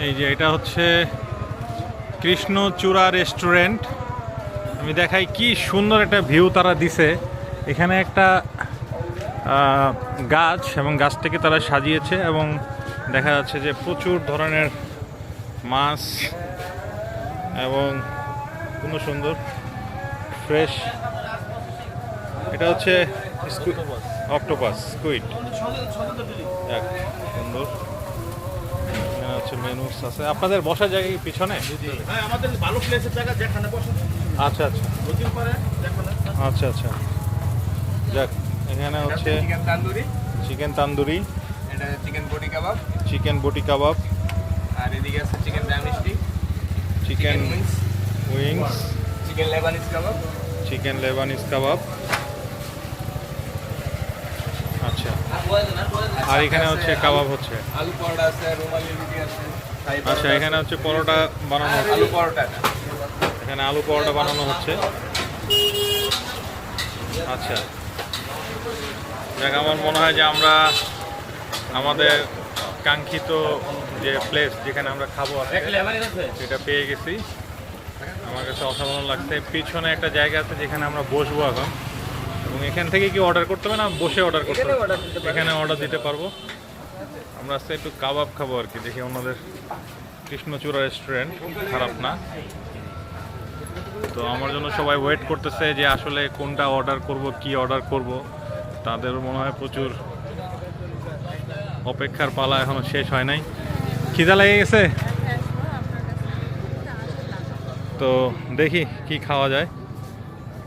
এই যে এটা হচ্ছে কৃষ্ণচূড়া রেস্টুরেন্ট। আমি দেখাই কি সুন্দর একটা ভিউ তারা দিছে। এখানে একটা গাছ এবং গাছটাকে তারা সাজিয়েছে এবং দেখা যাচ্ছে যে প্রচুর ধরনের মাছ এবং খুব সুন্দর ফ্রেশ। এটা হচ্ছে অক্টোপাস স্কুইড, সুন্দর। এখানে হচ্ছে মেনুস আছে। আপনাদের বসার জায়গা কি পিছনে? হ্যাঁ, আমাদের ভালো প্লেসের জায়গা যেখানে বসে। আচ্ছা আচ্ছা নদীর পারে যেখানে। আচ্ছা আচ্ছা, যাক। এখানে হচ্ছে চিকেন তান্দুরি, চিকেন তান্দুরি, এটা চিকেন বটি কাবাব, চিকেন বটি কাবাব, আর এদিকে আছে চিকেন ডামিস্টি, chicken wings, chicken Lebanese kebab. Chicken Lebanese kebab. আচ্ছা, আর এখানে হচ্ছে কাবাব হচ্ছে। আলু পরোটা আছে, রুমালি রুটি আছে। আচ্ছা, এখানে হচ্ছে পরোটা বানানো হচ্ছে। আলু পরোটা। এখানে আলু পরোটা বানানো হচ্ছে। আচ্ছা, দেখ, আমার মনে হয় যে আমরা আমাদের কাঙ্ক্ষিত যে প্লেস যেখানে আমরা খাবো সেটা পেয়ে গেছি। আমার কাছে অসাধারণ লাগছে। পিছনে একটা জায়গা আছে যেখানে আমরা বসবো এখন, এবং এখান থেকে কি অর্ডার করতে হবে না বসে অর্ডার করতে হবে? এখানে অর্ডার দিতে পারবো। আমরা আজকে একটু কাবাব খাবো আর কি। দেখি ওনাদের কৃষ্ণচূড়া রেস্টুরেন্ট খারাপ না। তো আমার জন্য সবাই ওয়েট করতেছে যে আসলে কোনটা অর্ডার করব, কি অর্ডার করব। তাদের মনে হয় প্রচুর অপেক্ষার পালা এখনো শেষ হয় নাই। খিদা লেগে গেছে, তো দেখি কি খাওয়া যায়।